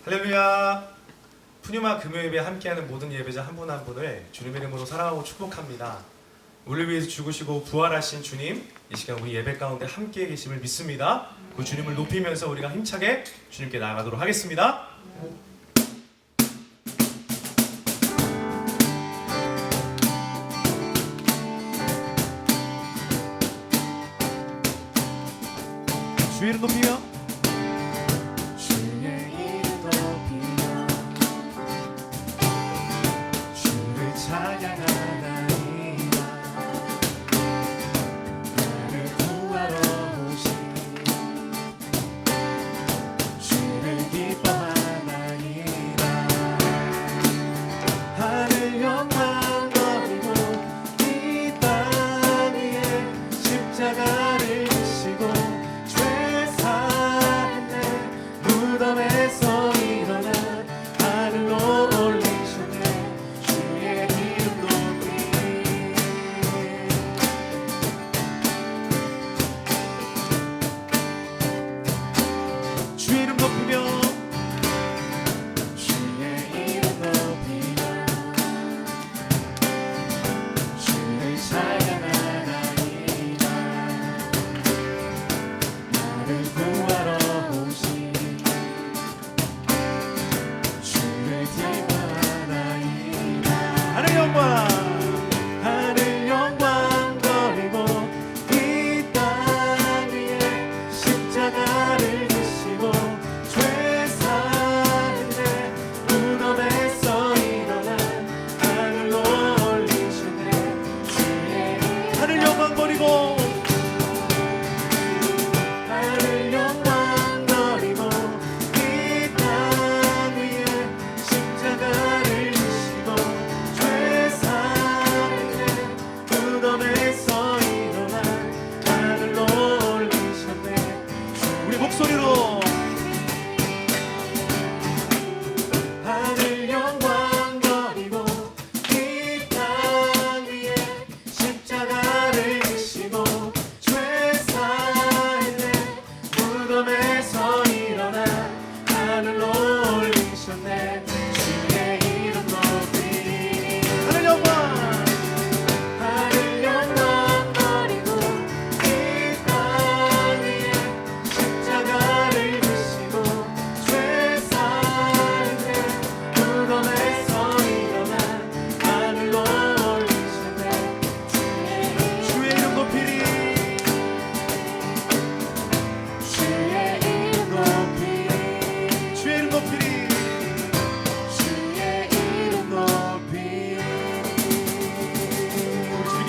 할렐루야. 푸뉴마 금요예배에 함께하는 모든 예배자 한 분 한 분을 주님의 이름으로 사랑하고 축복합니다. 우리를 위해서 죽으시고 부활하신 주님, 이 시간 우리 예배 가운데 함께 계심을 믿습니다. 그 주님을 높이면서 우리가 힘차게 주님께 나아가도록 하겠습니다. 주의 이름 높이며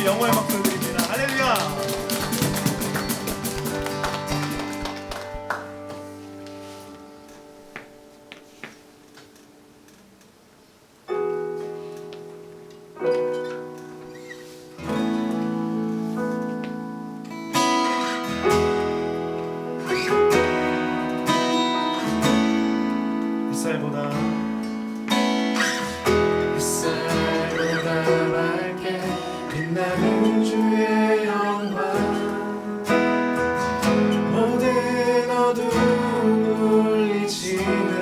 영광의 박수를 드립니다. 할렐루야. 빛나는 주의 영광 모든 어둠을 물리치네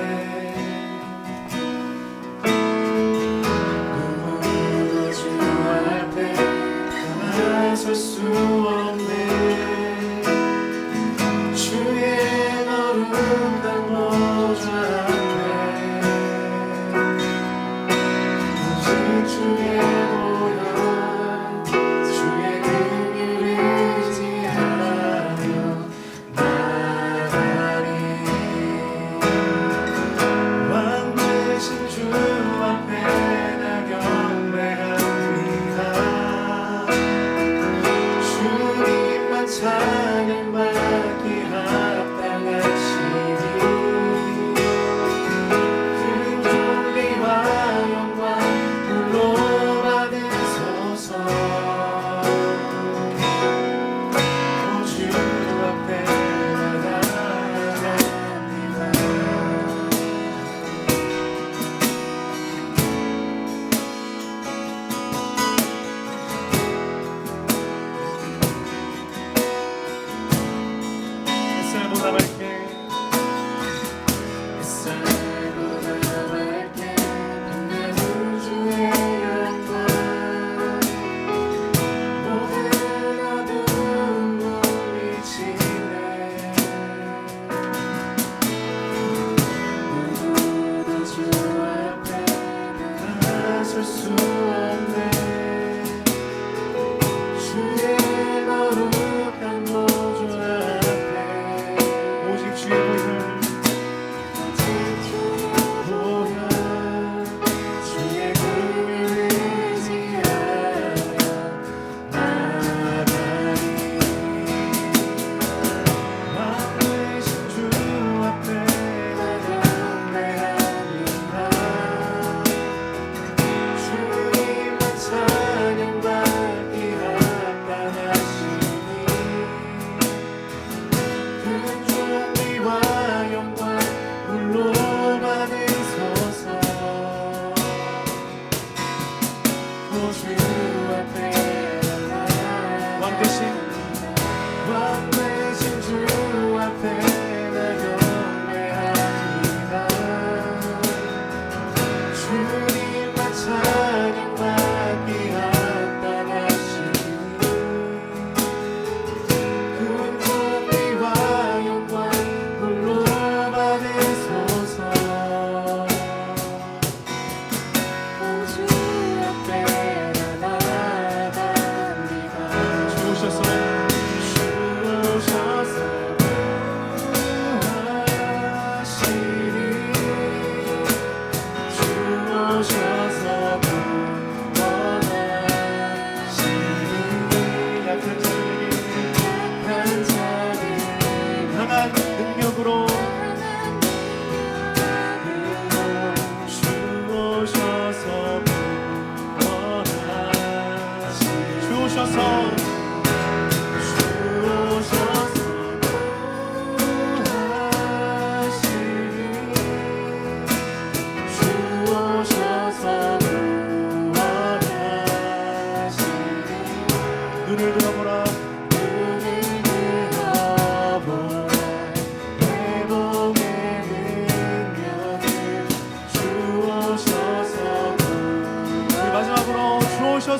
누구도 주 앞에 나설 수 없네 주의 거룩한 보좌 앞에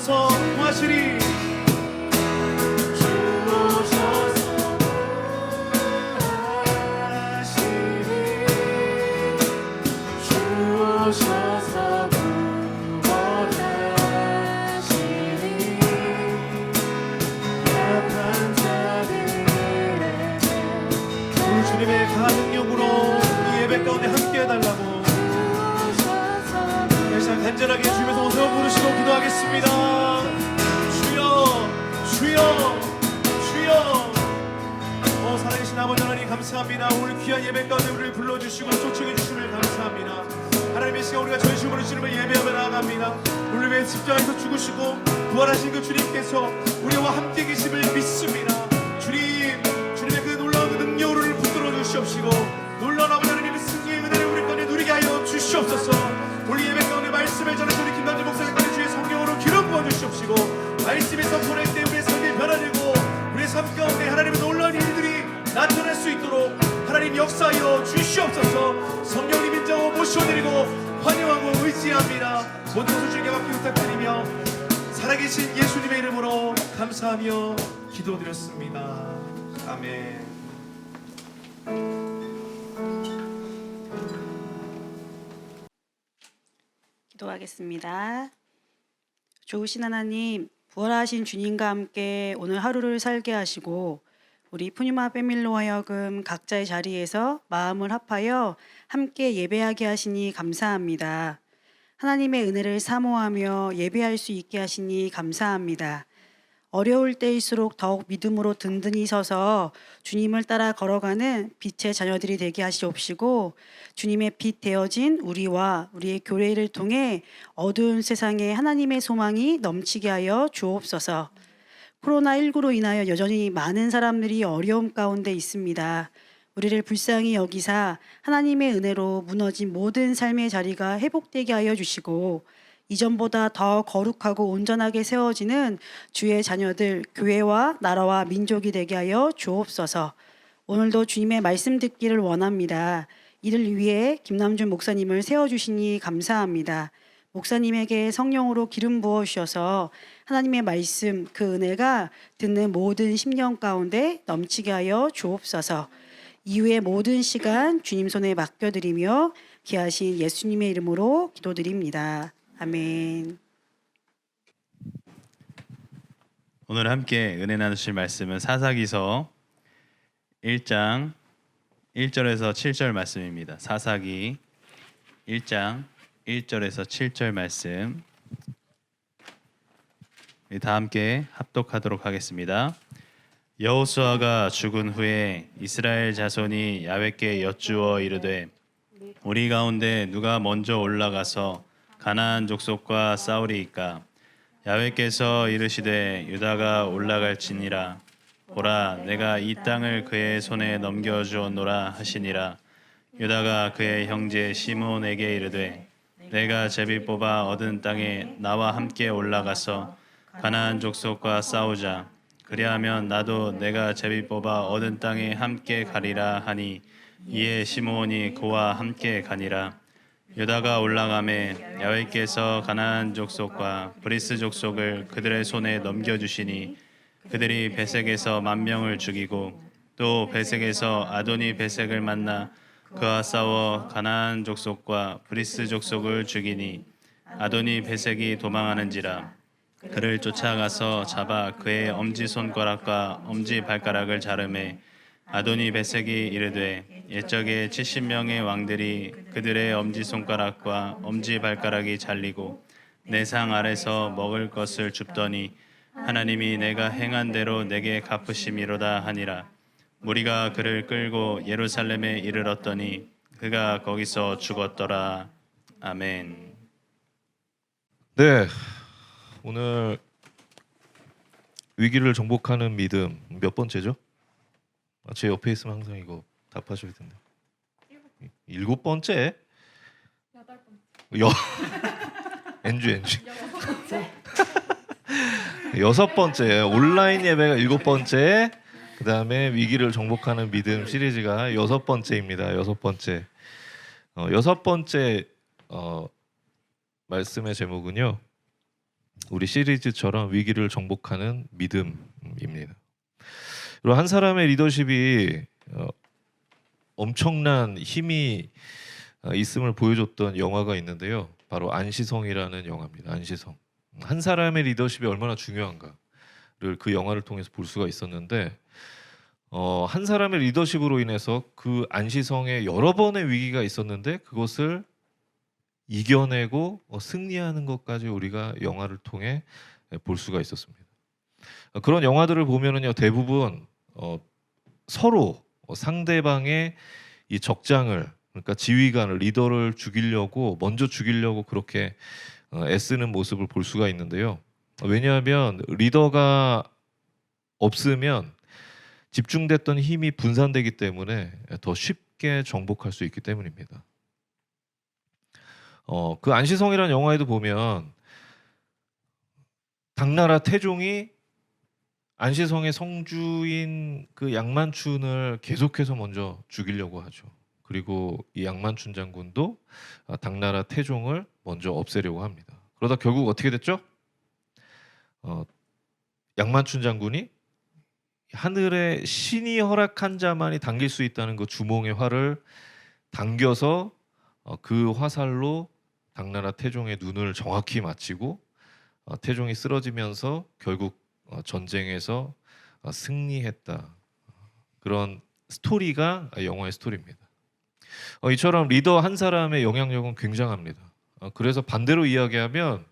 오셔서 구하시리. 주 오셔서 구하시리. 주 오셔서 구원하시리. 약한 자들에게 오늘 주님의 강한 능력으로 이 예배 가운데 함께 해달라고 다시 간절하게 주님에서 오세요 부르시고 기도하겠습니다. 주여 주여 주여. 살아계신 아버지 하나님 감사합니다. 오늘 귀한 예배 가운데 우리를 불러주시고 초청해 주심을 감사합니다. 하나님의 시간 우리가 전심으로 주님을 예배하며 나아갑니다. 우리를 위해 십자가에서 죽으시고 부활하신 그 주님께서 우리와 함께 계심을 믿습니다. 주님의 그 놀라운 그 능력으로 붙들어 주시옵시고 놀라운 아버지 하나님의 승리의 은혜를 우리 가운데 누리게 하여 주시옵소서. 우리 예배 가운데 말씀을 전하신 우리 김남주 목사님까지 주의 성령으로 기름 부어 주시옵시고 말씀이 선포할 때 우리의 삶이 변화되고 우리의 삶 가운데 하나님의 놀라운 일들이 나타날 수 있도록 하나님 역사하여 주시옵소서. 성령님 인자로 모셔드리고 환영하고 의지합니다. 모든 것을 주님께 맡기 부탁드리며 살아계신 예수님의 이름으로 감사하며 기도드렸습니다. 아멘. 기도하겠습니다. 좋으신 하나님, 부활하신 주님과 함께 오늘 하루를 살게 하시고 우리 푸뉴마 패밀리로 하여금 각자의 자리에서 마음을 합하여 함께 예배하게 하시니 감사합니다. 하나님의 은혜를 사모하며 예배할 수 있게 하시니 감사합니다. 어려울 때일수록 더욱 믿음으로 든든히 서서 주님을 따라 걸어가는 빛의 자녀들이 되게 하시옵시고 주님의 빛 되어진 우리와 우리의 교회를 통해 어두운 세상에 하나님의 소망이 넘치게 하여 주옵소서. 코로나19로 인하여 여전히 많은 사람들이 어려움 가운데 있습니다. 우리를 불쌍히 여기사 하나님의 은혜로 무너진 모든 삶의 자리가 회복되게 하여 주시고 이전보다 더 거룩하고 온전하게 세워지는 주의 자녀들, 교회와 나라와 민족이 되게 하여 주옵소서. 오늘도 주님의 말씀 듣기를 원합니다. 이를 위해 김남준 목사님을 세워주시니 감사합니다. 목사님에게 성령으로 기름 부어 주셔서 하나님의 말씀, 그 은혜가 듣는 모든 심령 가운데 넘치게 하여 주옵소서. 이후의 모든 시간 주님 손에 맡겨드리며 귀하신 예수님의 이름으로 기도드립니다. 아멘. 오늘 함께 은혜 나누실 말씀은 사사기서 1장 1절에서 7절 말씀입니다. 사사기 1장 1절에서 7절 말씀 다 함께 합독하도록 하겠습니다. 여호수아가 죽은 후에 이스라엘 자손이 야훼께 여쭈어 이르되 우리 가운데 누가 먼저 올라가서 가나안 족속과 싸우리이까? 야훼께서 이르시되 유다가 올라갈지니라. 보라, 내가 이 땅을 그의 손에 넘겨주었노라 하시니라. 유다가 그의 형제 시므온에게 이르되 내가 제비 뽑아 얻은 땅에 나와 함께 올라가서 가나안 족속과 싸우자. 그리하면 나도 내가 제비 뽑아 얻은 땅에 함께 가리라 하니 이에 시므온이 그와 함께 가니라. 유다가 올라가매 야훼께서 가나안 족속과 브리스 족속을 그들의 손에 넘겨주시니 그들이 베색에서 10,000명을 죽이고 또 베색에서 아도니 베색을 만나 그와 싸워 가나안 족속과 브리스 족속을 죽이니 아도니 베색이 도망하는지라. 그를 쫓아가서 잡아 그의 엄지손가락과 엄지발가락을 자르매 아도니 베색이 이르되 옛적에 70명의 왕들이 그들의 엄지손가락과 엄지발가락이 잘리고 내 상 아래서 먹을 것을 줍더니 하나님이 내가 행한 대로 내게 갚으심이로다 하니라. 무리가 그를 끌고 예루살렘에 이르렀더니 그가 거기서 죽었더라. 아멘. 네, 오늘 위기를 정복하는 믿음 몇 번째죠? 제 옆에 있으면 항상 이거 답하셔야 된다. 7번째? 8번째. NG. 6번째. 온라인 예배가 7번째. 그 다음에 위기를 정복하는 믿음 시리즈가 6번째입니다. 6번째. 6번째 말씀의 제목은요. 우리 시리즈처럼 위기를 정복하는 믿음입니다. 그리고 한 사람의 리더십이 엄청난 힘이 있음을 보여줬던 영화가 있는데요. 바로 안시성이라는 영화입니다. 안시성. 한 사람의 리더십이 얼마나 중요한가를 그 영화를 통해서 볼 수가 있었는데 한 사람의 리더십으로 인해서 그 안시성에 여러 번의 위기가 있었는데 그것을 이겨내고 승리하는 것까지 우리가 영화를 통해 볼 수가 있었습니다. 그런 영화들을 보면은요 대부분 서로 상대방의 이 적장을 그러니까 지휘관을 리더를 죽이려고 먼저 죽이려고 그렇게 애쓰는 모습을 볼 수가 있는데요. 왜냐하면 리더가 없으면 집중됐던 힘이 분산되기 때문에 더 쉽게 정복할 수 있기 때문입니다. 그 안시성이라는 영화에도 보면 당나라 태종이 안시성의 성주인 그 양만춘을 계속해서 먼저 죽이려고 하죠. 그리고 이 양만춘 장군도 당나라 태종을 먼저 없애려고 합니다. 그러다 결국 어떻게 됐죠? 양만춘 장군이 하늘의 신이 허락한 자만이 당길 수 있다는 그 주몽의 활을 당겨서 그 화살로 당나라 태종의 눈을 정확히 맞히고 태종이 쓰러지면서 결국 전쟁에서 승리했다. 그런 스토리가 영화의 스토리입니다. 이처럼 리더 한 사람의 영향력은 굉장합니다. 그래서 반대로 이야기하면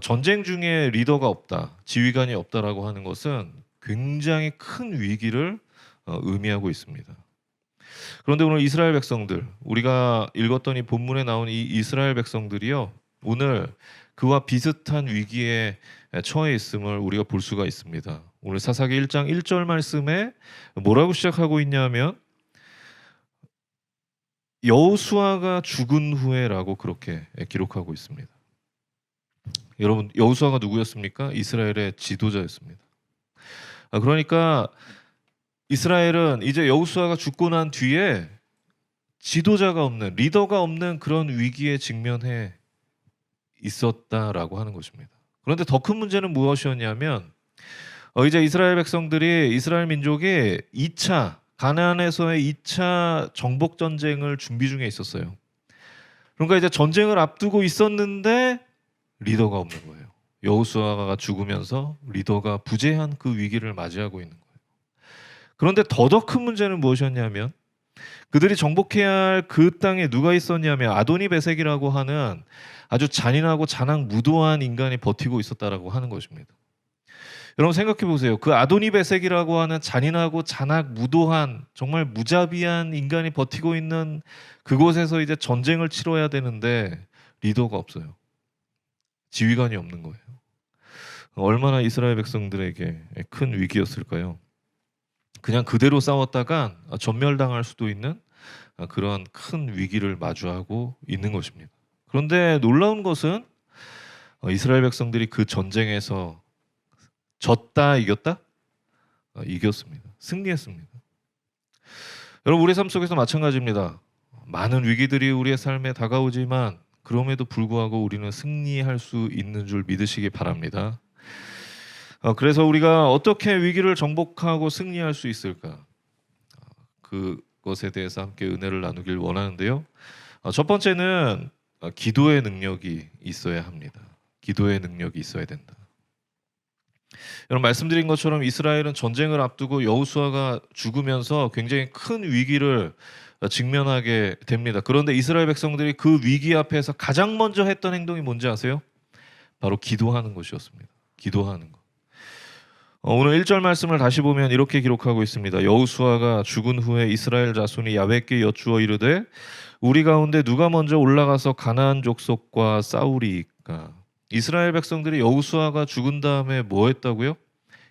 전쟁 중에 리더가 없다, 지휘관이 없다라고 하는 것은 굉장히 큰 위기를 의미하고 있습니다. 그런데 오늘 이스라엘 백성들, 우리가 읽었던 이 본문에 나온 이 이스라엘 백성들이요, 오늘 그와 비슷한 위기에 처해 있음을 우리가 볼 수가 있습니다. 오늘 사사기 1장 1절 말씀에 뭐라고 시작하고 있냐면 여호수아가 죽은 후에라고 그렇게 기록하고 있습니다. 여러분, 여호수아가 누구였습니까? 이스라엘의 지도자였습니다. 그러니까 이스라엘은 이제 여호수아가 죽고 난 뒤에 지도자가 없는, 리더가 없는 그런 위기에 직면해 있었다라고 하는 것입니다. 그런데 더 큰 문제는 무엇이었냐면 이제 이스라엘 백성들이, 이스라엘 민족이 2차 가나안에서의 2차 정복 전쟁을 준비 중에 있었어요. 그러니까 이제 전쟁을 앞두고 있었는데 리더가 없는 거예요. 여호수아가 죽으면서 리더가 부재한 그 위기를 맞이하고 있는 거예요. 그런데 더 큰 문제는 무엇이었냐면 그들이 정복해야 할 그 땅에 누가 있었냐면 아도니베섹이라고 하는 아주 잔인하고 잔악무도한 인간이 버티고 있었다라고 하는 것입니다. 여러분 생각해 보세요. 그 아도니베섹이라고 하는 잔인하고 잔악무도한 정말 무자비한 인간이 버티고 있는 그곳에서 이제 전쟁을 치러야 되는데 리더가 없어요. 지휘관이 없는 거예요. 얼마나 이스라엘 백성들에게 큰 위기였을까요? 그냥 그대로 싸웠다가 전멸당할 수도 있는 그런 큰 위기를 마주하고 있는 것입니다. 그런데 놀라운 것은 이스라엘 백성들이 그 전쟁에서 졌다, 이겼다? 이겼습니다. 승리했습니다. 여러분, 우리 삶 속에서 마찬가지입니다. 많은 위기들이 우리의 삶에 다가오지만 그럼에도 불구하고 우리는 승리할 수 있는 줄 믿으시기 바랍니다. 그래서 우리가 어떻게 위기를 정복하고 승리할 수 있을까? 그것에 대해서 함께 은혜를 나누길 원하는데요. 첫 번째는 기도의 능력이 있어야 합니다. 기도의 능력이 있어야 된다. 여러분, 말씀드린 것처럼 이스라엘은 전쟁을 앞두고 여호수아가 죽으면서 굉장히 큰 위기를 직면하게 됩니다. 그런데 이스라엘 백성들이 그 위기 앞에서 가장 먼저 했던 행동이 뭔지 아세요? 바로 기도하는 것이었습니다. 기도하는 것. 오늘 1절 말씀을 다시 보면 이렇게 기록하고 있습니다. 여호수아가 죽은 후에 이스라엘 자손이 야훼께 여쭈어 이르되 우리 가운데 누가 먼저 올라가서 가나안 족속과 싸우리이까. 이스라엘 백성들이 여호수아가 죽은 다음에 뭐 했다고요?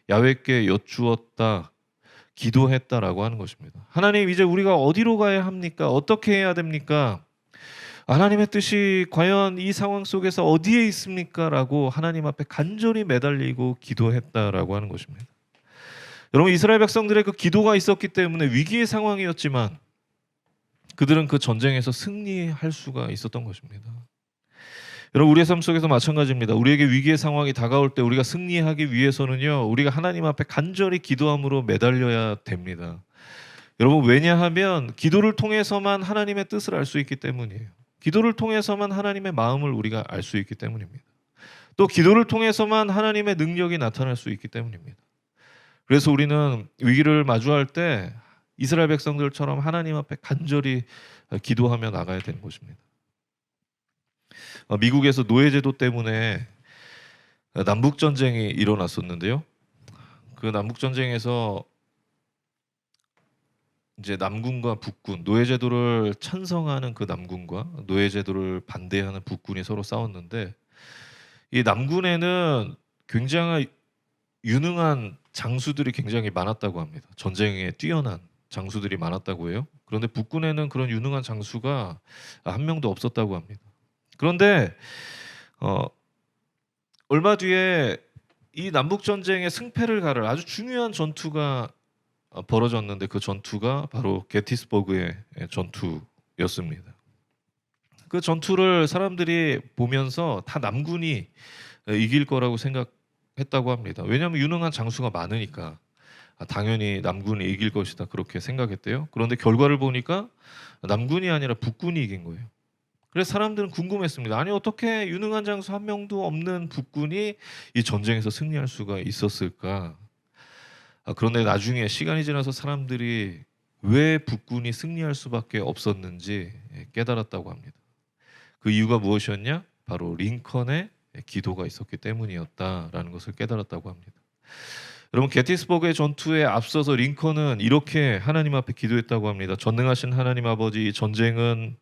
야훼께 여쭈었다, 기도했다라고 하는 것입니다. 하나님, 이제 우리가 어디로 가야 합니까? 어떻게 해야 됩니까? 하나님의 뜻이 과연 이 상황 속에서 어디에 있습니까? 라고 하나님 앞에 간절히 매달리고 기도했다라고 하는 것입니다. 여러분, 이스라엘 백성들의 그 기도가 있었기 때문에 위기의 상황이었지만 그들은 그 전쟁에서 승리할 수가 있었던 것입니다. 여러분 우리의 삶 속에서 마찬가지입니다. 우리에게 위기의 상황이 다가올 때 우리가 승리하기 위해서는요, 우리가 하나님 앞에 간절히 기도함으로 매달려야 됩니다. 여러분 왜냐하면 기도를 통해서만 하나님의 뜻을 알 수 있기 때문이에요. 기도를 통해서만 하나님의 마음을 우리가 알 수 있기 때문입니다. 또 기도를 통해서만 하나님의 능력이 나타날 수 있기 때문입니다. 그래서 우리는 위기를 마주할 때 이스라엘 백성들처럼 하나님 앞에 간절히 기도하며 나가야 되는 것입니다. 미국에서 노예제도 때문에 남북 전쟁이 일어났었는데요. 그 남북 전쟁에서 이제 남군과 북군, 노예제도를 찬성하는 그 남군과 노예제도를 반대하는 북군이 서로 싸웠는데, 이 남군에는 굉장히 유능한 장수들이 굉장히 많았다고 합니다. 전쟁에 뛰어난 장수들이 많았다고 해요. 그런데 북군에는 그런 유능한 장수가 한 명도 없었다고 합니다. 그런데 얼마 뒤에 이 남북 전쟁의 승패를 가를 아주 중요한 전투가 벌어졌는데, 그 전투가 바로 게티스버그의 전투였습니다. 그 전투를 사람들이 보면서 다 남군이 이길 거라고 생각했다고 합니다. 왜냐하면 유능한 장수가 많으니까 당연히 남군이 이길 것이다 그렇게 생각했대요. 그런데 결과를 보니까 남군이 아니라 북군이 이긴 거예요. 그래서 사람들은 궁금했습니다. 아니 어떻게 유능한 장수 한 명도 없는 북군이 이 전쟁에서 승리할 수가 있었을까? 그런데 나중에 시간이 지나서 사람들이 왜 북군이 승리할 수밖에 없었는지 깨달았다고 합니다. 그 이유가 무엇이었냐? 바로 링컨의 기도가 있었기 때문이었다라는 것을 깨달았다고 합니다. 여러분 게티스버그의 전투에 앞서서 링컨은 이렇게 하나님 앞에 기도했다고 합니다. 전능하신 하나님 아버지, 이 전쟁은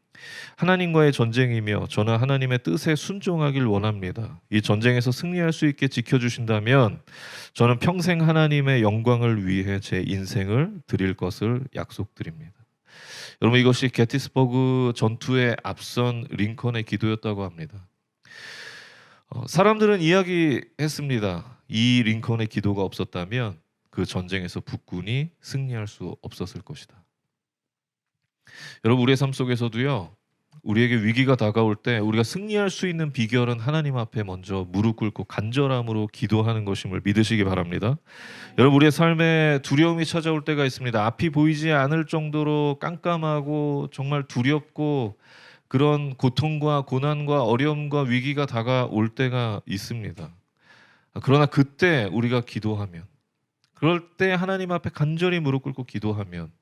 하나님과의 전쟁이며 저는 하나님의 뜻에 순종하길 원합니다. 이 전쟁에서 승리할 수 있게 지켜주신다면 저는 평생 하나님의 영광을 위해 제 인생을 드릴 것을 약속드립니다. 여러분 이것이 게티스버그 전투에 앞선 링컨의 기도였다고 합니다. 사람들은 이야기했습니다. 이 링컨의 기도가 없었다면 그 전쟁에서 북군이 승리할 수 없었을 것이다. 여러분 우리의 삶 속에서도요, 우리에게 위기가 다가올 때 우리가 승리할 수 있는 비결은 하나님 앞에 먼저 무릎 꿇고 간절함으로 기도하는 것임을 믿으시기 바랍니다. 여러분 우리의 삶에 두려움이 찾아올 때가 있습니다. 앞이 보이지 않을 정도로 깜깜하고 정말 두렵고 그런 고통과 고난과 어려움과 위기가 다가올 때가 있습니다. 그러나 그때 우리가 기도하면, 그럴 때 하나님 앞에 간절히 무릎 꿇고 기도하면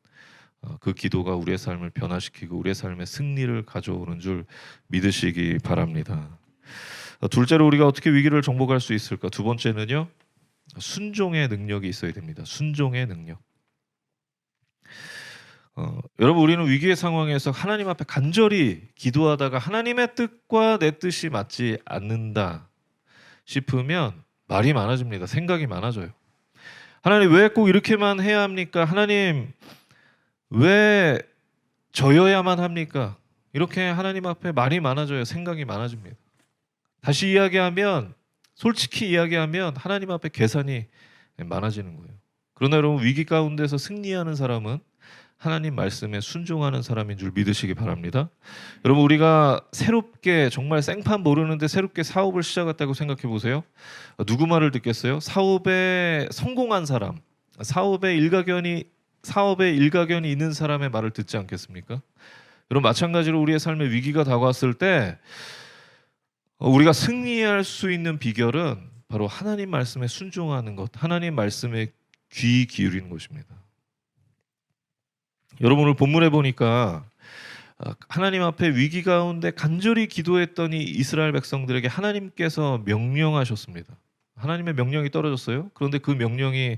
그 기도가 우리의 삶을 변화시키고 우리의 삶에 승리를 가져오는 줄 믿으시기 바랍니다. 둘째로 우리가 어떻게 위기를 정복할 수 있을까? 두 번째는요, 순종의 능력이 있어야 됩니다. 순종의 능력. 여러분 우리는 위기의 상황에서 하나님 앞에 간절히 기도하다가 하나님의 뜻과 내 뜻이 맞지 않는다 싶으면 말이 많아집니다. 생각이 많아져요. 하나님 왜 꼭 이렇게만 해야 합니까? 하나님 왜 저여야만 합니까? 이렇게 하나님 앞에 말이 많아져요. 생각이 많아집니다. 다시 이야기하면, 솔직히 이야기하면 하나님 앞에 계산이 많아지는 거예요. 그러나 여러분 위기 가운데서 승리하는 사람은 하나님 말씀에 순종하는 사람인 줄 믿으시기 바랍니다. 여러분 우리가 새롭게, 정말 생판 모르는데 새롭게 사업을 시작했다고 생각해 보세요. 누구 말을 듣겠어요? 사업에 성공한 사람, 사업에 일가견이 있는 사람의 말을 듣지 않겠습니까? 여러분 마찬가지로 우리의 삶에 위기가 다가왔을 때 우리가 승리할 수 있는 비결은 바로 하나님 말씀에 순종하는 것, 하나님 말씀에 귀 기울이는 것입니다. 여러분 오늘 본문에 보니까 하나님 앞에 위기 가운데 간절히 기도했더니 이스라엘 백성들에게 하나님께서 명령하셨습니다. 하나님의 명령이 떨어졌어요. 그런데 그 명령이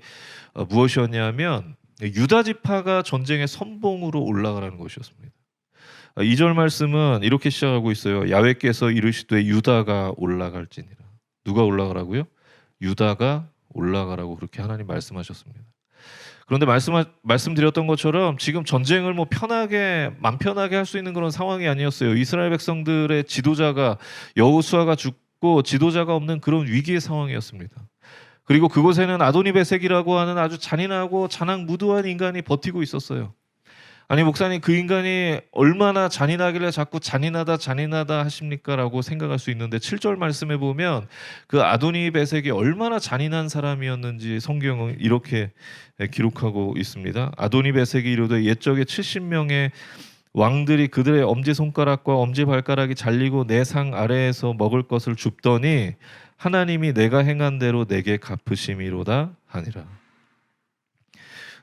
무엇이었냐면 유다 지파가 전쟁의 선봉으로 올라가라는 것이었습니다. 2절 말씀은 이렇게 시작하고 있어요. 야훼께서 이르시되 유다가 올라갈지니라. 누가 올라가라고요? 유다가 올라가라고 그렇게 하나님 말씀하셨습니다. 그런데 말씀드렸던 것처럼 지금 전쟁을 뭐 편하게 맘 편하게 할 수 있는 그런 상황이 아니었어요. 이스라엘 백성들의 지도자가 여호수아가 죽고 지도자가 없는 그런 위기의 상황이었습니다. 그리고 그곳에는 아도니베섹이라고 하는 아주 잔인하고 잔악무도한 인간이 버티고 있었어요. 아니 목사님 그 인간이 얼마나 잔인하길래 자꾸 잔인하다 하십니까? 라고 생각할 수 있는데 7절 말씀에 보면 그 아도니 베섹이 얼마나 잔인한 사람이었는지 성경은 이렇게 기록하고 있습니다. 아도니 베섹이 이르되 옛적에 70명의 왕들이 그들의 엄지손가락과 엄지발가락이 잘리고 내 상 아래에서 먹을 것을 줍더니 하나님이 내가 행한 대로 내게 갚으심이로다 하니라.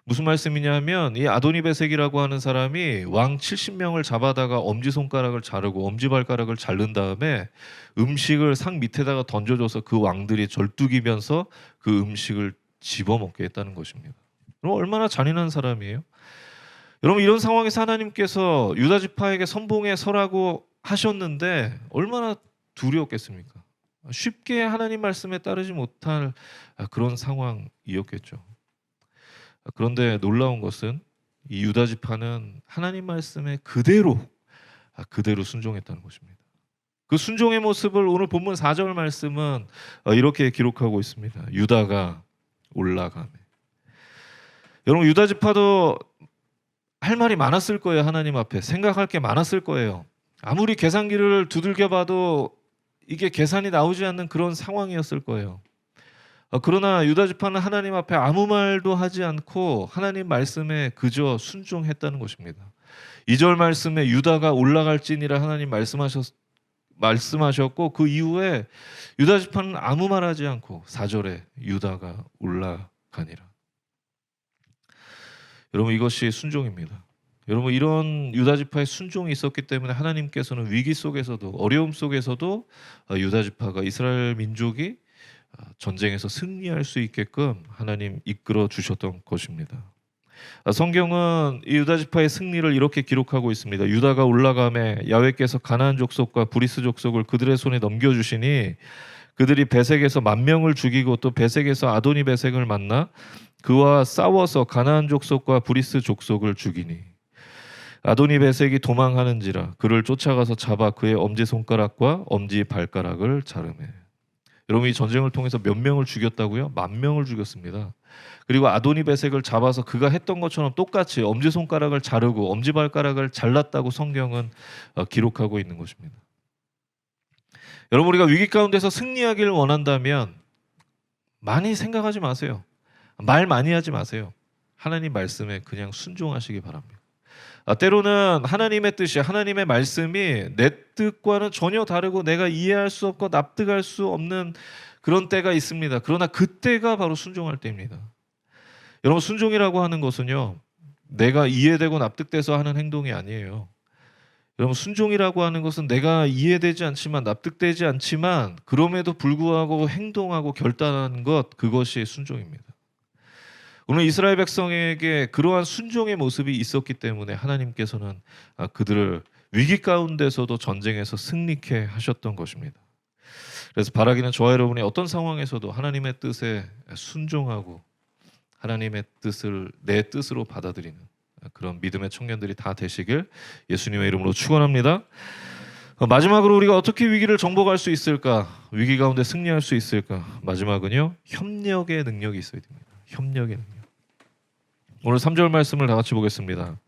무슨 말씀이냐면 이 아도니베섹이라고 하는 사람이 왕 70명을 잡아다가 엄지손가락을 자르고 엄지발가락을 자른 다음에 음식을 상 밑에다가 던져줘서 그 왕들이 절뚝이면서 그 음식을 집어먹게 했다는 것입니다. 그럼 얼마나 잔인한 사람이에요? 여러분 이런 상황에서 하나님께서 유다 지파에게 선봉에 서라고 하셨는데 얼마나 두려웠겠습니까? 쉽게 하나님 말씀에 따르지 못할 그런 상황이었겠죠. 그런데 놀라운 것은 이 유다 지파는 하나님 말씀에 그대로 순종했다는 것입니다. 그 순종의 모습을 오늘 본문 4절 말씀은 이렇게 기록하고 있습니다. 유다가 올라가매. 여러분 유다 지파도 할 말이 많았을 거예요. 하나님 앞에 생각할 게 많았을 거예요. 아무리 계산기를 두들겨 봐도 이게 계산이 나오지 않는 그런 상황이었을 거예요. 그러나 유다 지파는 하나님 앞에 아무 말도 하지 않고 하나님 말씀에 그저 순종했다는 것입니다. 2절 말씀에 유다가 올라갈지니라 하나님 말씀하셨고 그 이후에 유다 지파는 아무 말하지 않고 4절에 유다가 올라가니라. 여러분 이것이 순종입니다. 여러분 이런 유다 지파의 순종이 있었기 때문에 하나님께서는 위기 속에서도 어려움 속에서도 유다 지파가 이스라엘 민족이 전쟁에서 승리할 수 있게끔 하나님 이끌어 주셨던 것입니다. 성경은 이 유다 지파의 승리를 이렇게 기록하고 있습니다. 유다가 올라가매 야훼께서 가나안 족속과 브리스 족속을 그들의 손에 넘겨주시니 그들이 베색에서 10,000명을 죽이고 또 베색에서 아도니 베색을 만나 그와 싸워서 가나안 족속과 브리스 족속을 죽이니 아도니 베색이 도망하는지라 그를 쫓아가서 잡아 그의 엄지손가락과 엄지발가락을 자르매. 여러분 이 전쟁을 통해서 몇 명을 죽였다고요? 10,000명을 죽였습니다. 그리고 아도니 베색을 잡아서 그가 했던 것처럼 똑같이 엄지손가락을 자르고 엄지발가락을 잘랐다고 성경은 기록하고 있는 것입니다. 여러분 우리가 위기 가운데서 승리하기를 원한다면 많이 생각하지 마세요. 말 많이 하지 마세요. 하나님 말씀에 그냥 순종하시기 바랍니다. 때로는 하나님의 뜻이 하나님의 말씀이 내 뜻과는 전혀 다르고 내가 이해할 수 없고 납득할 수 없는 그런 때가 있습니다. 그러나 그때가 바로 순종할 때입니다. 여러분 순종이라고 하는 것은요 내가 이해되고 납득돼서 하는 행동이 아니에요. 여러분 순종이라고 하는 것은 내가 이해되지 않지만 납득되지 않지만 그럼에도 불구하고 행동하고 결단하는 것 그것이 순종입니다. 오늘 이스라엘 백성에게 그러한 순종의 모습이 있었기 때문에 하나님께서는 그들을 위기 가운데서도 전쟁에서 승리케 하셨던 것입니다. 그래서 바라기는 저와 여러분이 어떤 상황에서도 하나님의 뜻에 순종하고 하나님의 뜻을 내 뜻으로 받아들이는 그런 믿음의 청년들이 다 되시길 예수님의 이름으로 축원합니다. 마지막으로 우리가 어떻게 위기를 정복할 수 있을까? 위기 가운데 승리할 수 있을까? 마지막은요 협력의 능력이 있어야 됩니다. 협력의 능력. 오늘 3절 말씀을 다 같이 보겠습니다.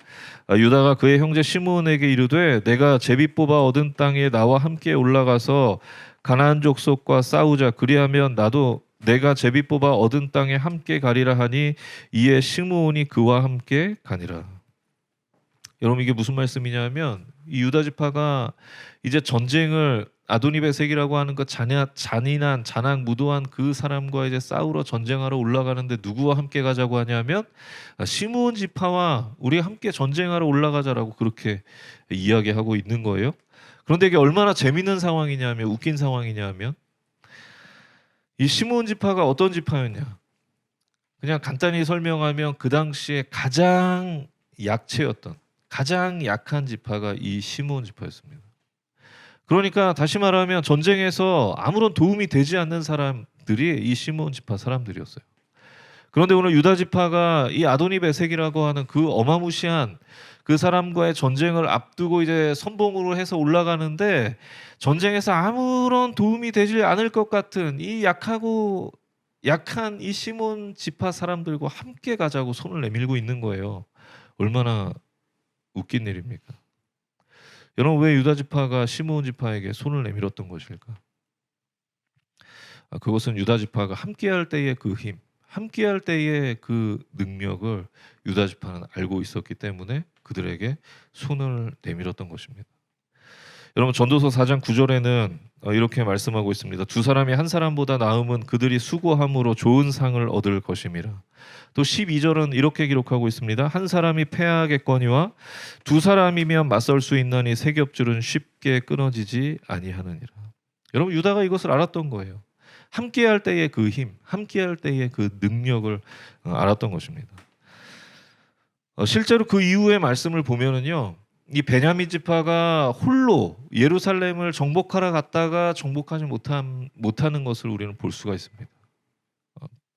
유다가 그의 형제 시므온에게 이르되 내가 제비 뽑아 얻은 땅에 나와 함께 올라가서 가나안 족속과 싸우자. 그리하면 나도 내가 제비 뽑아 얻은 땅에 함께 가리라 하니 이에 시므온이 그와 함께 가니라. 여러분 이게 무슨 말씀이냐면 이 유다 지파가 이제 전쟁을 아도니베색이라고 하는 그 잔인한 잔악무도한 그 사람과 이제 싸우러 전쟁하러 올라가는데 누구와 함께 가자고 하냐면 시므온 지파와 우리 함께 전쟁하러 올라가자라고 그렇게 이야기하고 있는 거예요. 그런데 이게 얼마나 재밌는 상황이냐면 웃긴 상황이냐면 이 시므온 지파가 어떤 지파였냐? 그냥 간단히 설명하면 그 당시에 가장 약체였던 가장 약한 지파가 이 시므온 지파였습니다. 그러니까 다시 말하면 전쟁에서 아무런 도움이 되지 않는 사람들이 이 시므온 지파 사람들이었어요. 그런데 오늘 유다 지파가 이 아도니 베색이라고 하는 그 어마무시한 그 사람과의 전쟁을 앞두고 이제 선봉으로 해서 올라가는데 전쟁에서 아무런 도움이 되지 않을 것 같은 이 약한 이 시몬 지파 사람들과 함께 가자고 손을 내밀고 있는 거예요. 얼마나 웃긴 일입니까? 여러분, 왜 유다 지파가 시므온 지파에게 손을 내밀었던 것일까? 그것은 유다 지파가 함께할 때의 그 힘, 함께할 때의 그 능력을 유다 지파는 알고 있었기 때문에 그들에게 손을 내밀었던 것입니다. 여러분, 전도서 4장 9절에는 이렇게 말씀하고 있습니다. 두 사람이 한 사람보다 나음은 그들이 수고함으로 좋은 상을 얻을 것임이라. 또 12절은 이렇게 기록하고 있습니다. 한 사람이 패하겠거니와 두 사람이면 맞설 수 있나니 세 겹줄은 쉽게 끊어지지 아니하느니라. 여러분, 유다가 이것을 알았던 거예요. 함께할 때의 그 힘, 함께할 때의 그 능력을 알았던 것입니다. 실제로 그 이후의 말씀을 보면은요, 이 베냐민 지파가 홀로 예루살렘을 정복하러 갔다가 정복하지 못하는 것을 우리는 볼 수가 있습니다.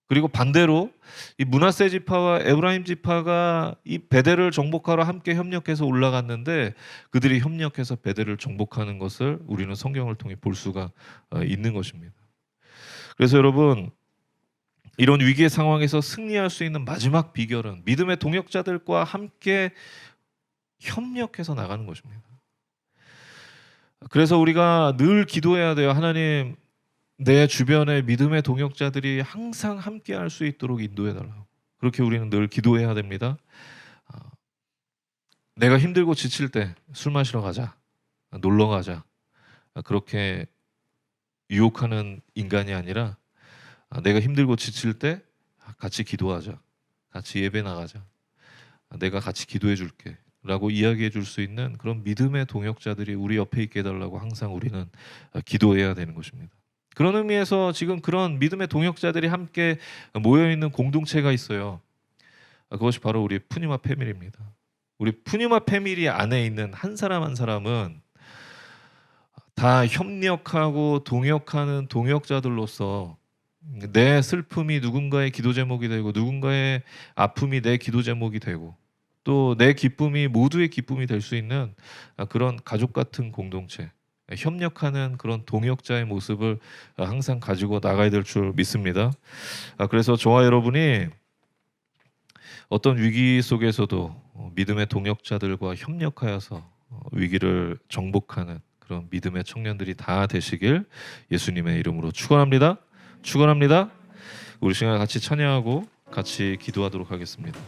그리고 반대로 이 므낫세 지파와 에브라임 지파가 이 베델을 정복하러 함께 협력해서 올라갔는데 그들이 협력해서 베델을 정복하는 것을 우리는 성경을 통해 볼 수가 있는 것입니다. 그래서 여러분, 이런 위기의 상황에서 승리할 수 있는 마지막 비결은 믿음의 동역자들과 함께 협력해서 나가는 것입니다. 그래서 우리가 늘 기도해야 돼요. 하나님, 내 주변의 믿음의 동역자들이 항상 함께 할 수 있도록 인도해 달라고. 그렇게 우리는 늘 기도해야 됩니다. 내가 힘들고 지칠 때 술 마시러 가자, 놀러 가자, 그렇게 유혹하는 인간이 아니라 내가 힘들고 지칠 때 같이 기도하자, 같이 예배 나가자, 내가 같이 기도해 줄게 라고 이야기해 줄 수 있는 그런 믿음의 동역자들이 우리 옆에 있게 해달라고 항상 우리는 기도해야 되는 것입니다. 그런 의미에서 지금 그런 믿음의 동역자들이 함께 모여있는 공동체가 있어요. 그것이 바로 우리 푸니마 패밀리입니다. 우리 푸니마 패밀리 안에 있는 한 사람 한 사람은 다 협력하고 동역하는 동역자들로서 내 슬픔이 누군가의 기도 제목이 되고 누군가의 아픔이 내 기도 제목이 되고 또 내 기쁨이 모두의 기쁨이 될 수 있는 그런 가족 같은 공동체, 협력하는 그런 동역자의 모습을 항상 가지고 나가야 될 줄 믿습니다. 그래서 저와 여러분이 어떤 위기 속에서도 믿음의 동역자들과 협력하여서 위기를 정복하는 그런 믿음의 청년들이 다 되시길 예수님의 이름으로 축원합니다. 축원합니다. 우리 시간 같이 찬양하고 같이 기도하도록 하겠습니다.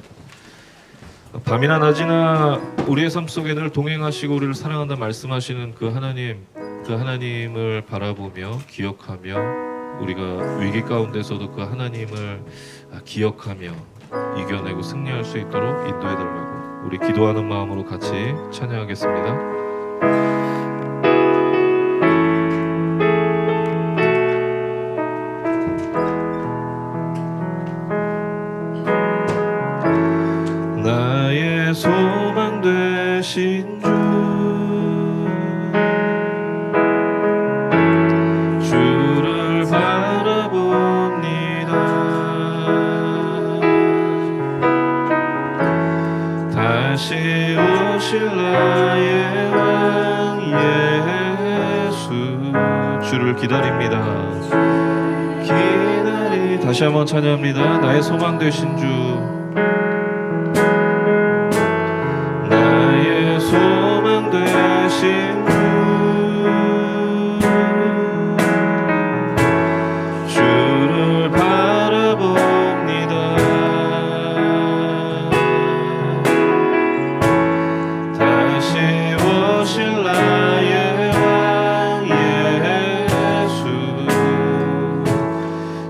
밤이나 낮이나 우리의 삶 속에 늘 동행하시고 우리를 사랑한다 말씀하시는 그 하나님을 바라보며 기억하며 우리가 위기 가운데서도 그 하나님을 기억하며 이겨내고 승리할 수 있도록 인도해 달라고 우리 기도하는 마음으로 같이 찬양하겠습니다. 나의 소망 되신 주를 바라봅니다. 다시 오실 나의 왕 예수 주를 기다립니다. 다시 한번 찬양합니다. 나의 소망 되신 주, 나의 소망 되신 주, 주를 바라봅니다. 다시 오실 나의 왕 예수,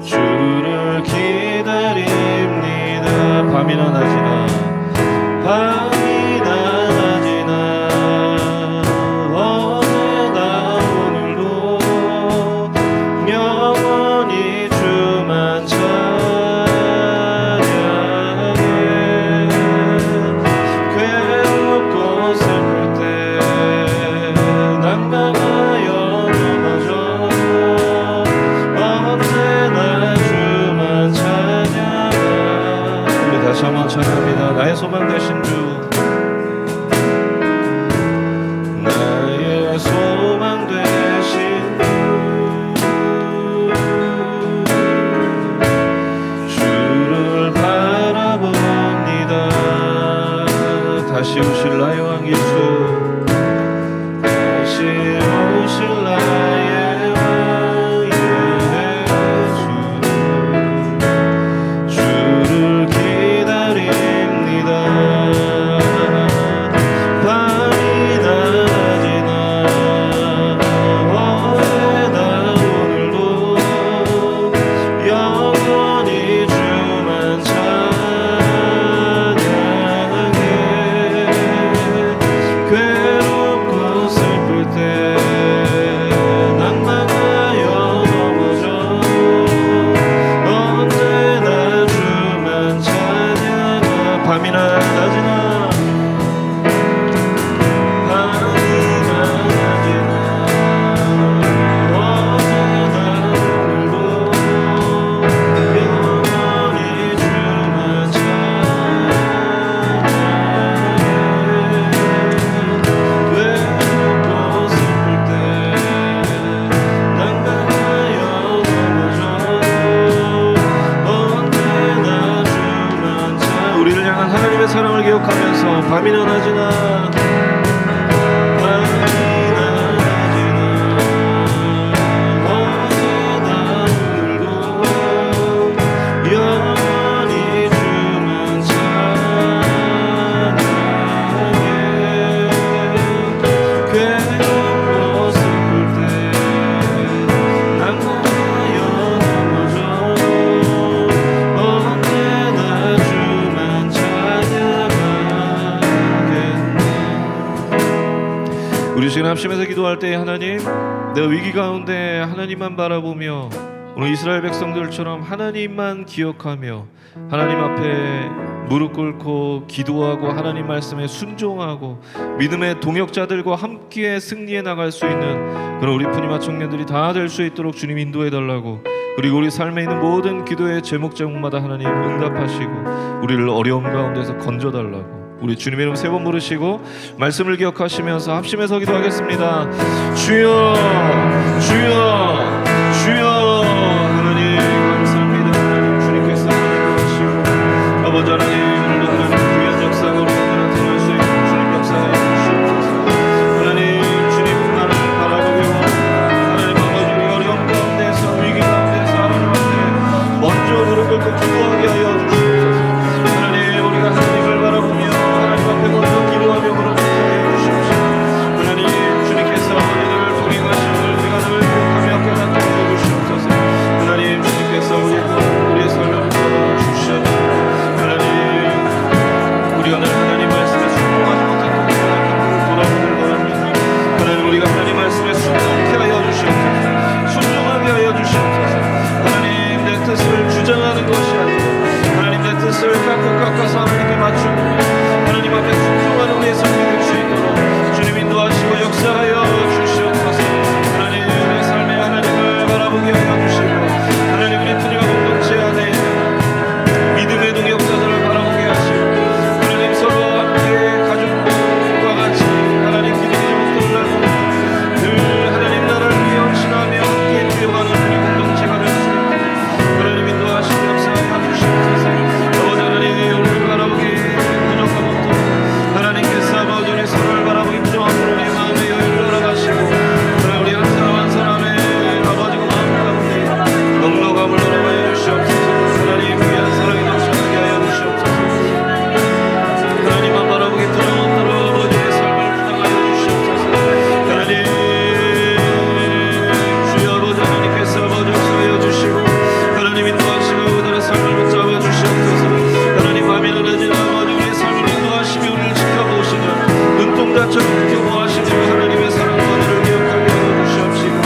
주를 기다립니다. 밤이나 낮이나 어제나 오늘도 영원히 주만 찬양해. 괴롭고 슬플 때 낭망하여 넘어져도 언제나 주만 찬양하. 우리 다시 한번 찬양합니다. 나의 소망 되신 주, 나의 소망 되신 주, 주를 바라봅니다. 다시 오실 나의 왕 합심해서 기도할 때 하나님, 내가 위기 가운데 하나님만 바라보며 오늘 이스라엘 백성들처럼 하나님만 기억하며 하나님 앞에 무릎 꿇고 기도하고 하나님 말씀에 순종하고 믿음의 동역자들과 함께 승리해 나갈 수 있는 그런 우리 푸니마 청년들이 다 될 수 있도록 주님 인도해 달라고, 그리고 우리 삶에 있는 모든 기도의 제목 제목마다 하나님 응답하시고 우리를 어려움 가운데서 건져달라고 우리 주님 이름 세 번 부르시고 말씀을 기억하시면서 합심해서 기도하겠습니다. 주여 주여 주여. 하나님 감사합니다. 하나님 주님께서 하시고 아버지 하나님, 오늘도 하나님 귀한 역사가 우리 가운데 나타날 수 있는 주님 역사에 주시옵소서. 하나님 주님만을 바라보고 하나님 아버지 우리 어려움 가운데서 위기 가운데서 하나님 앞에 먼저 무릎 꿇고 기도하게 하여 주시옵소서. 하나님 우리가 하나님을 바라보며 하나님 앞에 먼저 기도하며 무릎 꿇게 하여 주시옵소서. 하나님 주님께서 우리를 동행하시는 우리가 늘 기억하며 깨닫게 하여 주시옵소서. 하나님 주님께서 우리의 삶을 붙잡아 주시옵소서. 하나님 우리가 늘 하나님 말씀에 순종하지 못했던 우리가 돌아보길 바랍니다. 하나님 우리가 하나님 말씀에 순종케 하여 주시옵소서. 순종하게 하여 주시옵소서. 하나님 내 뜻을 주장하는 것이 아니고 하나님 내 뜻을 깎아서 하나님께 맞추고 하나님 앞에 순종하는 우리의 삶이 될 수 있도록 주님 인도하시고 역사하여 주시옵소서. 하나님 우리의 삶에 하나님을 바라보게 하여 주시고 하나님 우리 푸니마 공동체 안에 있는 믿음의 동역자들을 바라보게 하시고 하나님 서로 함께 가족과 같이 하나님 기도 제목들을 나누고 늘 하나님 나라를 위해 헌신하며 함께 뛰어가는 우리 공동체가 될 수 있도록 하나님 인도하시고 역사하여 주시옵소서. 아버지 하나님 오늘 바라보기 부족한 것도 하나님께서 아버지 우리 서로를 바라보기 부족한 우리 마음의 여유를 알아가시고 하나님 우리 한 사람 한 사람의 아버지가 마음 가운데 넉넉함을 허락하여 주시옵소서. 하나님 귀한 사랑이 넘쳐나게 하여 주시옵소서. 하나님만 바라보기 부족하도록 아버지의 삶을 부탁하여 주시옵소서. 하나님 주여 아버지 하나님께서 아버지 역사하여 주시고 하나님 인도하시고 그들의 삶을 붙잡아 주시옵소서. 하나님 밤이나 낮이나 아버지 우리의 삶을 인도하시며 우리를 지켜보시며 눈동자처럼 지켜보시며 하나님의 사랑과 은혜를 기억하게 하여 주시옵시고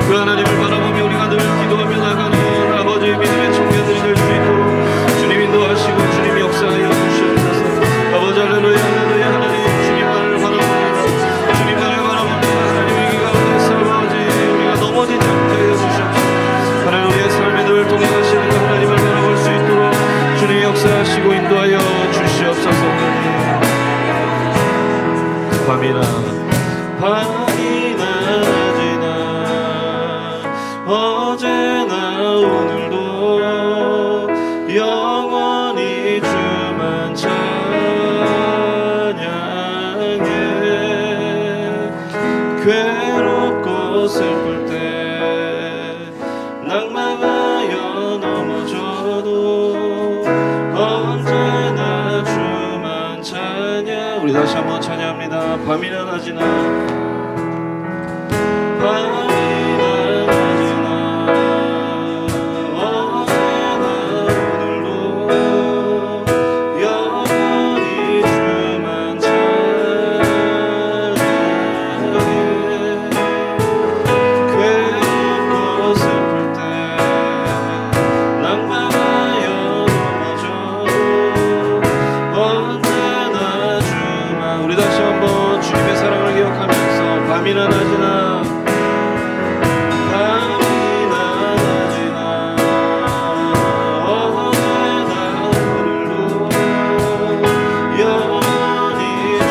그 하나님을 바라보며 우리가 늘 기도하며 나가는 아버지 믿음의 청년들이 될 수 있도록 주님 인도하시고 주님 역사하여 주시옵소서. 아버지 할렐루야 할렐루야. 하나님 주님만을 바라봅니다. 주님만을 바라봅니다. 하나님 위기 가운데서 아버지 우리가 넘어지지 않게 하여 주시옵소서. 하나님 우리의 삶에 늘 동행하시는 그 하나님을 바라볼 수 있도록 주님 역사하시고 인도하여 주시옵소서. 밤이나 낮이나 어제나 오늘도 영원히 주만 찬양해. 괴롭고 슬플 때 낭망하여 넘어져도 언제나 주만 찬양. 우리 다시 한번 찬양합니다. 밤이나 낮이나 밤이나 낮이나 어제나 오늘도 영원히 주만 찬양해. 괴롭고 슬플 때 낭망하여 넘어져도 언제나 주만. 우리 다시 한번 주님의 사랑을 기억하면서 밤이나 낮이나 밤이나 낮이나 어제나 오늘도 영원히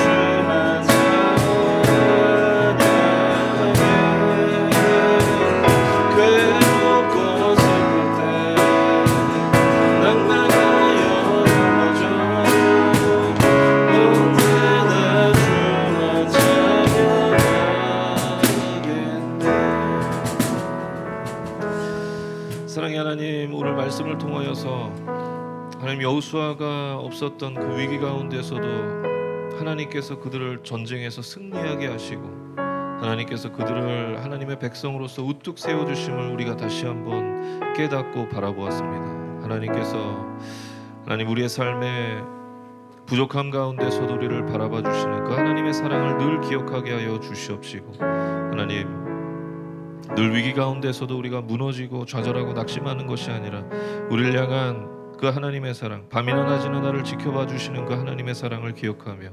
주만 찬양해. 괴롭고 슬플 때 낭망하여 넘어져도 언제나 주만 찬양하겠네. 사랑의 하나님, 오늘 말씀을 통하여서 하나님 여호수아가 없었던 그 위기 가운데서도 하나님께서 그들을 전쟁에서 승리하게 하시고 하나님께서 그들을 하나님의 백성으로서 우뚝 세워주심을 우리가 다시 한번 깨닫고 바라보았습니다. 하나님께서 하나님 우리의 삶에 부족함 가운데서도 우리를 바라봐 주시는 그 하나님의 사랑을 늘 기억하게 하여 주시옵시고, 하나님 늘 위기 가운데서도 우리가 무너지고 좌절하고 낙심하는 것이 아니라 우리를 향한 그 하나님의 사랑, 밤이나 낮이나 나를 지켜봐 주시는 그 하나님의 사랑을 기억하며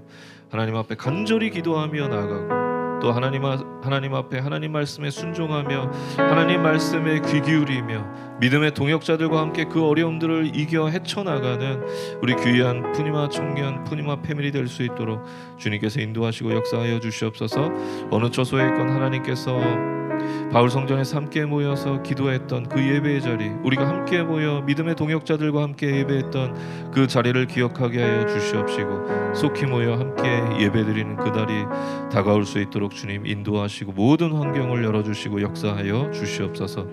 하나님 앞에 간절히 기도하며 나아가고, 또 하나님 앞에 하나님 말씀에 순종하며 하나님 말씀에 귀 기울이며 믿음의 동역자들과 함께 그 어려움들을 이겨 헤쳐나가는 우리 귀한 푸니마 청년, 푸니마 패밀리 될 수 있도록 주님께서 인도하시고 역사하여 주시옵소서. 어느 처소에 있건 하나님께서 바울 성전에서 함께 모여서 기도했던 그 예배의 자리, 우리가 함께 모여 믿음의 동역자들과 함께 예배했던 그 자리를 기억하게 하여 주시옵시고, 속히 모여 함께 예배드리는 그날이 다가올 수 있도록 주님 인도하시고 모든 환경을 열어주시고 역사하여 주시옵소서.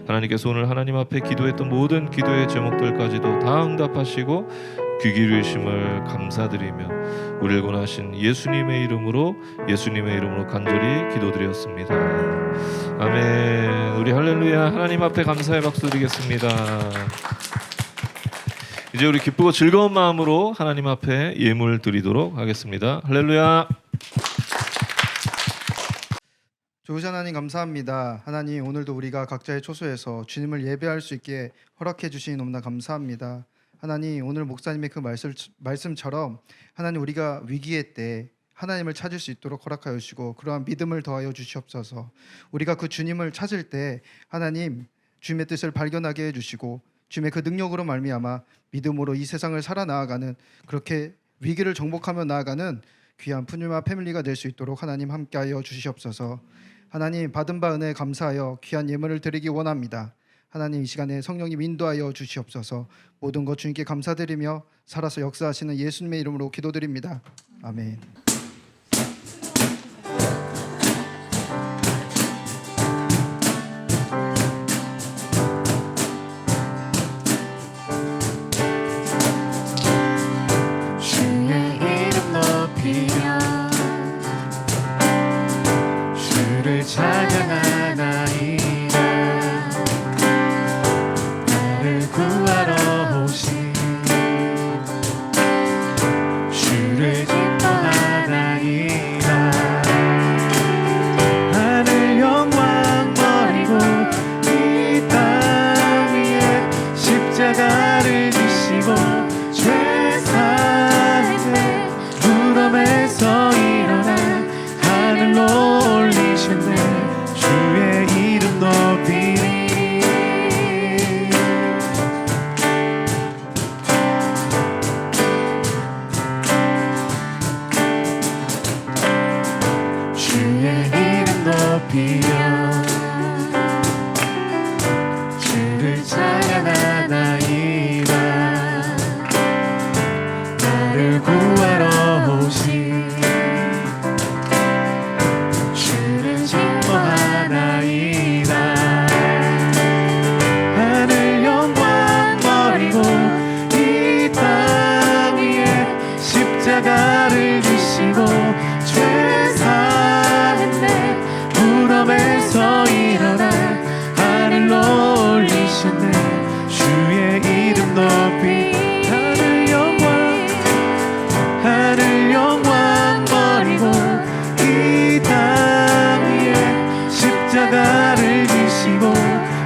하나님께서 오늘 하나님 앞에 기도했던 모든 기도의 제목들까지도 다 응답하시고 귀 기울이심을 감사드리며 우리를 구원하신 예수님의 이름으로 간절히 기도드렸습니다. 아멘. 우리 할렐루야, 하나님 앞에 감사의 박수 드리겠습니다. 이제 우리 기쁘고 즐거운 마음으로 하나님 앞에 예물 드리도록 하겠습니다. 할렐루야. 좋으신 하나님 감사합니다. 하나님, 오늘도 우리가 각자의 초소에서 주님을 예배할 수 있게 허락해 주시니 너무나 감사합니다. 하나님, 오늘 목사님의 그 말씀처럼 하나님, 우리가 위기의 때 하나님을 찾을 수 있도록 허락하여 주시고 그러한 믿음을 더하여 주시옵소서. 우리가 그 주님을 찾을 때 하나님, 주님의 뜻을 발견하게 해주시고 주님의 그 능력으로 말미암아 믿음으로 이 세상을 살아나아가는, 그렇게 위기를 정복하며 나아가는 귀한 푸니마 패밀리가 될 수 있도록 하나님 함께하여 주시옵소서. 하나님, 받은 바 은혜에 감사하여 귀한 예물을 드리기 원합니다. 하나님, 이 시간에 성령님 인도하여 주시옵소서. 모든 것 주님께 감사드리며 살아서 역사하시는 예수님의 이름으로 기도드립니다. 아멘. 주의 이름 높이며 주를 찬양하나이다. 나를 구하러 오신 주를 기뻐하나이다. 하늘 영광 버리고 이 땅 위에 십자가를 지시고 죄 사했네. 무덤에서 일어나 하늘로 올리셨네. 주의 이름 높이리. 주의 이름 높이며 주를 찬양하나이다. 나를 구하러 오신 주를 기뻐하나이다. 하늘 영광 버리고 이 땅 위에 십자가를 지시고 죄 사했네. 무덤에서 일어나 하늘로 올리셨네. 주의 이름 높이. 하늘 영광 버리고 이 땅 위에 십자가를 지시고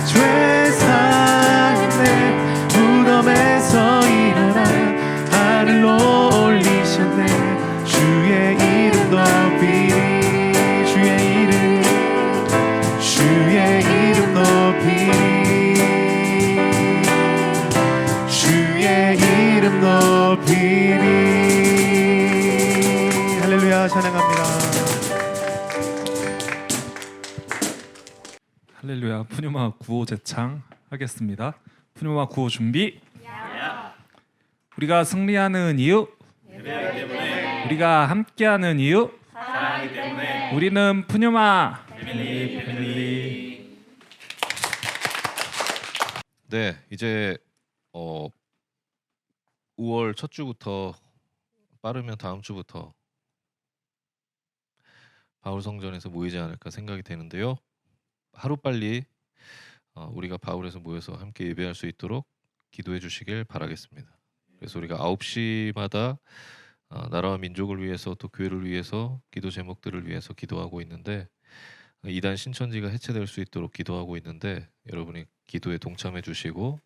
죄 사했네. 무덤에서 일어나 하늘로 올리셨네. 주의 이름 높이리. 주의 이름 높이리. 주의 이름 높이리. 할렐루야, 찬양합니다. 할렐루야. 푸뉴마 구호 제창 하겠습니다. 푸뉴마 구호 준비. 우리가 승리하는 이유, 우리가 함께하는 이유, 우리는 푸뉴마 패밀리. 네, 이제 5월 첫 주부터, 빠르면 다음 주부터 바울 성전에서 모이지 않을까 생각이 되는데요. 하루빨리 우리가 바울에서 모여서 함께 예배할 수 있도록 기도해 주시길 바라겠습니다. 그래서 우리가 9시마다 나라와 민족을 위해서 또 교회를 위해서 기도 제목들을 위해서 기도하고 있는데 이단 신천지가 해체될 수 있도록 기도하고 있는데 여러분이 기도에 동참해 주시고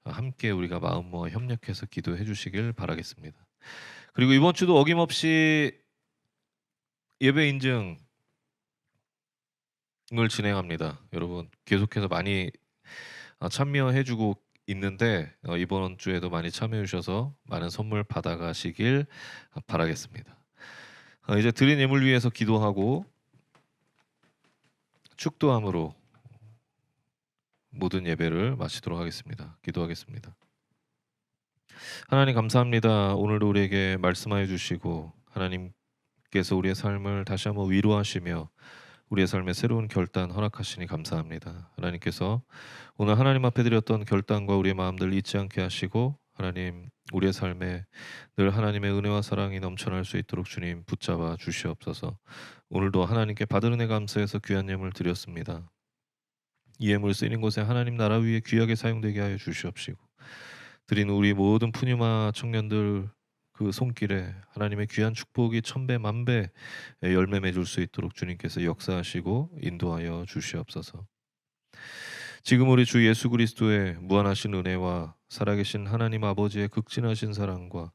함께 우리가 마음 모아 협력해서 기도해 주시길 바라겠습니다. 그리고 이번 주도 어김없이 예배 인증을 진행합니다. 여러분 계속해서 많이 참여해 주고 있는데 이번 주에도 많이 참여해 주셔서 많은 선물 받아가시길 바라겠습니다. 이제 드린 예물 위해서 기도하고 축도함으로 모든 예배를 마치도록 하겠습니다. 기도하겠습니다. 하나님 감사합니다. 오늘도 우리에게 말씀하여 주시고 하나님께서 우리의 삶을 다시 한번 위로하시며 우리의 삶에 새로운 결단 허락하시니 감사합니다. 하나님께서 오늘 하나님 앞에 드렸던 결단과 우리의 마음들 잊지 않게 하시고 하나님 우리의 삶에 늘 하나님의 은혜와 사랑이 넘쳐날 수 있도록 주님 붙잡아 주시옵소서. 오늘도 하나님께 받은 은혜 감사해서 귀한 예물 드렸습니다. 이 예물 쓰이는 곳에 하나님 나라 위에 귀하게 사용되게 하여 주시옵시고 드린 우리 모든 푸뉴마 청년들 그 손길에 하나님의 귀한 축복이 천배 만배 열매 맺을 수 있도록 주님께서 역사하시고 인도하여 주시옵소서. 지금 우리 주 예수 그리스도의 무한하신 은혜와 살아계신 하나님 아버지의 극진하신 사랑과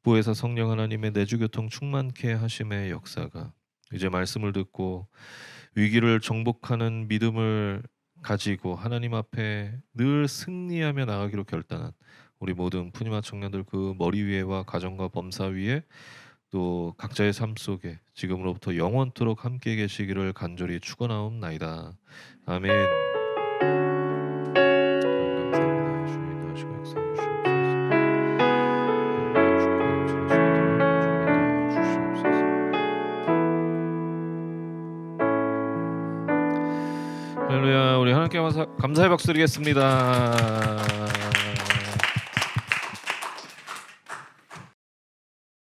부에서 성령 하나님의 내주교통 충만케 하심의 역사가 이제 말씀을 듣고 위기를 정복하는 믿음을 가지고 하나님 앞에 늘 승리하며 나가기로 결단한 우리 모든 푸니마 청년들 그 머리 위에와 가정과 범사 위에 또 각자의 삶 속에 지금으로부터 영원토록 함께 계시기를 간절히 축원하옵나이다. 아멘. 감사합니다. 주님 인도하시고 역사해 주시옵소서. 할렐루야. 우리 하나님께 감사의 박수 드리겠습니다.